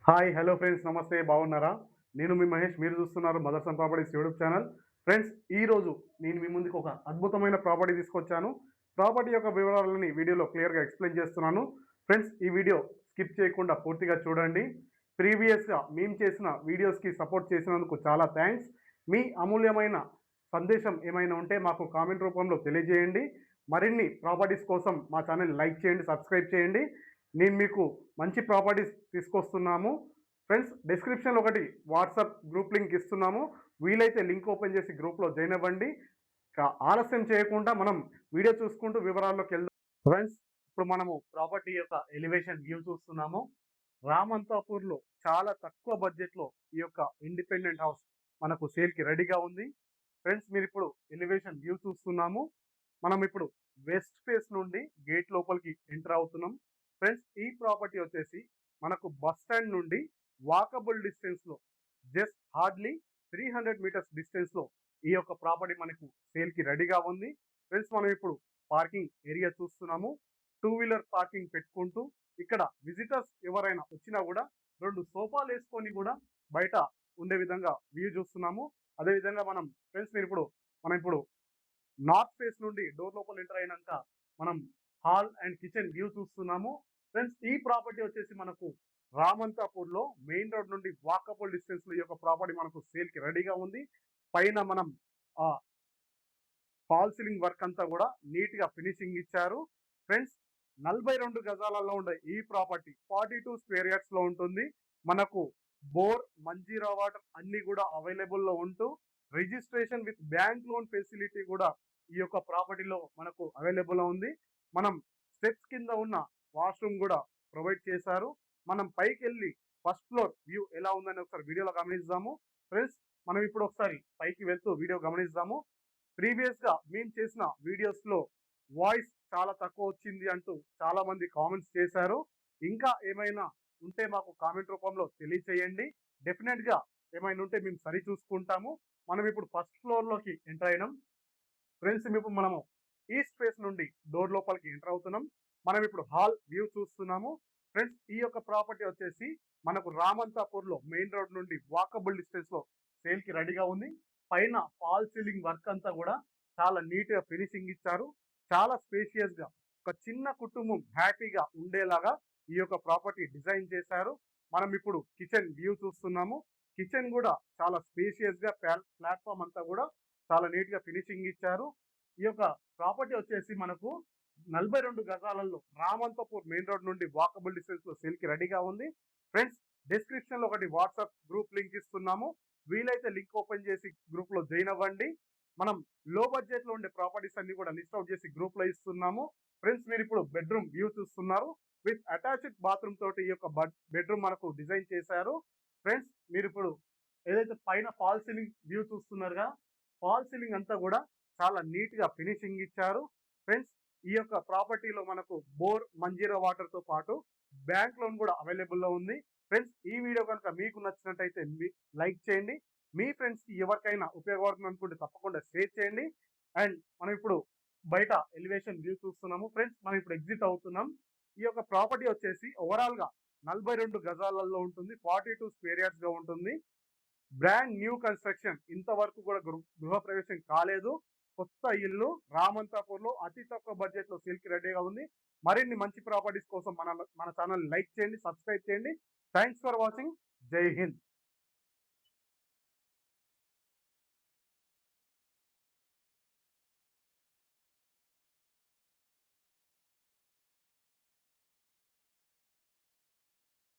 Hi hello friends నమస్తే బాగున్నారా? నేను మీ మహేష్. మీరు చూస్తున్నారు mothers and properties YouTube channel. Friends ఈరోజు నేను మీ ముందుకు ఒక అద్భుతమైన ప్రాపర్టీ తీసుకొచ్చాను. ప్రాపర్టీ యొక్క వివరాలని వీడియోలో క్లియర్‌గా ఎక్స్‌ప్లెయిన్ చేస్తున్నాను. ఫ్రెండ్స్ ఈ వీడియో స్కిప్ చేయకుండా పూర్తిగా చూడండి. ప్రీవియస్‌గా మేము చేసిన వీడియోస్‌కి సపోర్ట్ చేసినందుకు చాలా థాంక్స్. మీ అమూల్యమైన సందేశం ఏమైనా ఉంటే మాకు కామెంట్ రూపంలో తెలియజేయండి. మరిన్ని ప్రాపర్టీస్ కోసం మా ఛానల్ లైక్ చేయండి, సబ్స్క్రైబ్ చేయండి. నేను మీకు మంచి ప్రాపర్టీస్ తీసుకొస్తున్నాము. ఫ్రెండ్స్ డిస్క్రిప్షన్‌లో ఒకటి వాట్సాప్ గ్రూప్ లింక్ ఇస్తున్నాము. వీలైతే లింక్ ఓపెన్ చేసి గ్రూప్‌లో జాయిన్ అవ్వండి. ఆలస్యం చేయకుండా మనం వీడియో చూసుకుంటూ వివరాల్లోకెళ్దాం. ఫ్రెండ్స్ ఇప్పుడు మనము ప్రాపర్టీ యొక్క ఎలివేషన్ వ్యూ చూస్తున్నాము. రామంతాపూర్‌లో చాలా తక్కువ బడ్జెట్‌లో ఈ యొక్క ఇండిపెండెంట్ హౌస్ మనకు సేల్‌కి రెడీగా ఉంది. ఫ్రెండ్స్ మీరిప్పుడు ఎలివేషన్ వ్యూ చూస్తున్నాము. మనం ఇప్పుడు వెస్ట్ ఫేస్ నుండి గేట్ లోపలికి ఎంటర్ అవుతున్నాం. ఫ్రెండ్స్ ఈ ప్రాపర్టీ వచ్చేసి మనకు బస్ స్టాండ్ నుండి వాకబుల్ డిస్టెన్స్‌లో జస్ట్ హార్డ్‌లీ 300 మీటర్స్ డిస్టెన్స్‌లో ఈ యొక్క ప్రాపర్టీ మనకు సేల్‌కి రెడీగా ఉంది. ఫ్రెండ్స్ మనం ఇప్పుడు పార్కింగ్ ఏరియా చూస్తున్నాము. టూ వీలర్ పార్కింగ్ పెట్టుకుంటూ ఇక్కడ విజిటర్స్ ఎవరైనా వచ్చినా కూడా 2 సోఫాలేసుకొని కూడా బయట ఉండే విధంగా వ్యూ చూస్తున్నాము. అదేవిధంగా ఫ్రెండ్స్ మనం ఇప్పుడు నార్త్ ఫేస్ నుండి డోర్ లోపల ఎంటర్ అయినాక మనం హాల్ అండ్ కిచెన్ వ్యూ చూస్తున్నాము. ఫ్రెండ్స్ ఈ ప్రాపర్టీ వచ్చేసి మనకు రామంతాపూర్‌లో మెయిన్ రోడ్ నుండి వాకబుల్ డిస్టెన్స్‌లో ఈ యొక్క ప్రాపర్టీ మనకు సేల్‌కి రెడీగా ఉంది. పైన మనం ఆహ్, ఫాల్ సీలింగ్ వర్క్ అంతా కూడా నీట్‌గా ఫినిషింగ్ ఇచ్చారు. ఫ్రెండ్స్ 42 గజాలలో ఉండే ఈ ప్రాపర్టీ 42 స్క్వేర్ యార్డ్స్‌లో ఉంటుంది. మనకు బోర్, మంజీరా వాటర్ అన్నీ కూడా అవైలబుల్‌లో ఉంటూ registration with bank loan facility కూడా ఈ యొక్క ప్రాపర్టీలో మనకు అవైలబుల్‌లో ఉంది. మనం స్టెప్స్ కింద ఉన్న వాష్‌రూమ్ కూడా ప్రొవైడ్ చేశారు. మనం పైకెళ్ళి ఫస్ట్ ఫ్లోర్ వ్యూ ఎలా ఉందని ఒకసారి వీడియోలో గమనిద్దాము. ఫ్రెండ్స్ మనం ఇప్పుడు ఒకసారి పైకి వెళ్తూ వీడియో గమనిద్దాము. ప్రీవియస్‌గా మేము చేసిన వీడియోస్‌లో వాయిస్ చాలా తక్కువ వచ్చింది అంటూ చాలా మంది కామెంట్స్ చేశారు. ఇంకా ఏమైనా ఉంటే మాకు కామెంట్ రూపంలో తెలియచేయండి. డెఫినిట్‌గా ఏమైనా ఉంటే మేము సరిచూసుకుంటాము. మనం ఇప్పుడు ఫస్ట్ ఫ్లోర్‌లోకి ఎంటర్ అయినాం. ఫ్రెండ్స్ ఇప్పుడు మనము ఈస్ట్ ఫేస్ నుండి డోర్ లోపలికి ఎంటర్ అవుతున్నాం. మనం ఇప్పుడు హాల్ వ్యూ చూస్తున్నాము. ఫ్రెండ్స్ ఈ యొక్క ప్రాపర్టీ వచ్చేసి మనకు రామంతాపూర్‌లో మెయిన్ రోడ్ నుండి వాకబుల్ డిస్టెన్స్‌లో సేల్‌కి రెడీగా ఉంది. పైన ఫాల్ సీలింగ్ వర్క్ అంతా కూడా చాలా నీట్‌గా ఫినిషింగ్ ఇచ్చారు. చాలా స్పేషియస్‌గా ఒక చిన్న కుటుంబం హ్యాపీగా ఉండేలాగా ఈ యొక్క ప్రాపర్టీ డిజైన్ చేశారు. మనం ఇప్పుడు కిచెన్ వ్యూ చూస్తున్నాము. కిచెన్ కూడా చాలా స్పేషియస్‌గా ప్లాట్‌ఫార్మ్ అంతా కూడా చాలా నీట్‌గా ఫినిషింగ్ ఇచ్చారు. ఈ యొక్క ప్రాపర్టీ వచ్చేసి మనకు 42 గజాలలో రామంతపూర్ మెయిన్ రోడ్ నుండి వాకబుల్ డిస్టెన్స్‌లో సేల్‌కి రెడీగా ఉంది. ఫ్రెండ్స్ డిస్క్రిప్షన్‌లో ఒకటి వాట్సాప్ గ్రూప్ లింక్ ఇస్తున్నాము. వీలైతే లింక్ ఓపెన్ చేసి గ్రూప్‌లో జాయిన్ అవ్వండి. మనం లో బడ్జెట్‌లో ఉండే ప్రాపర్టీస్ అన్ని కూడా లిస్ట్ ఔట్ చేసి గ్రూప్‌లో ఇస్తున్నాము. ఫ్రెండ్స్ మీరిప్పుడు బెడ్‌రూమ్ వ్యూ చూస్తున్నారు. విత్ అటాచ్డ్ బాత్రూమ్ తోటి ఈ యొక్క బెడ్‌రూమ్ మనకు డిజైన్ చేశారు. ఫ్రెండ్స్ మీరిప్పుడు ఏదైతే పైన ఫాల్ సీలింగ్ వ్యూ చూస్తున్నారుగా, ఫాల్ సీలింగ్ అంతా కూడా చాలా నీట్‌గా ఫినిషింగ్ ఇచ్చారు. ఫ్రెండ్స్ ఈ యొక్క ప్రాపర్టీలో మనకు బోర్, మంజీరా వాటర్‌తో పాటు బ్యాంక్ లోన్ కూడా అవైలబుల్‌లో ఉంది. ఫ్రెండ్స్ ఈ వీడియో కనుక మీకు నచ్చినట్టయితే లైక్ చేయండి. మీ ఫ్రెండ్స్‌కి ఎవరికైనా ఉపయోగపడుతుంది అనుకుంటే తప్పకుండా షేర్ చేయండి. అండ్ మనం ఇప్పుడు బయట ఎలివేషన్ వ్యూ చూస్తున్నాము. ఫ్రెండ్స్ మనం ఇప్పుడు ఎగ్జిట్ అవుతున్నాం. ఈ యొక్క ప్రాపర్టీ వచ్చేసి ఓవరాల్‌గా 42 గజాలలో ఉంటుంది. 42 స్క్వేర్ యార్డ్స్‌గా ఉంటుంది. Brand new construction. ఇంతవరకు కూడా గృహప్రవేశం కాలేదు. కొత్త ఇల్లు రామంతాపూర్‌లో అతి తక్కువ బడ్జెట్‌లో సేల్‌కి రెడీగా ఉంది. మరిన్ని మంచి ప్రాపర్టీస్ కోసం మన ఛానెల్‌ని లైక్ చేయండి, సబ్స్క్రైబ్ చేయండి. Thanks for watching. జై హింద్.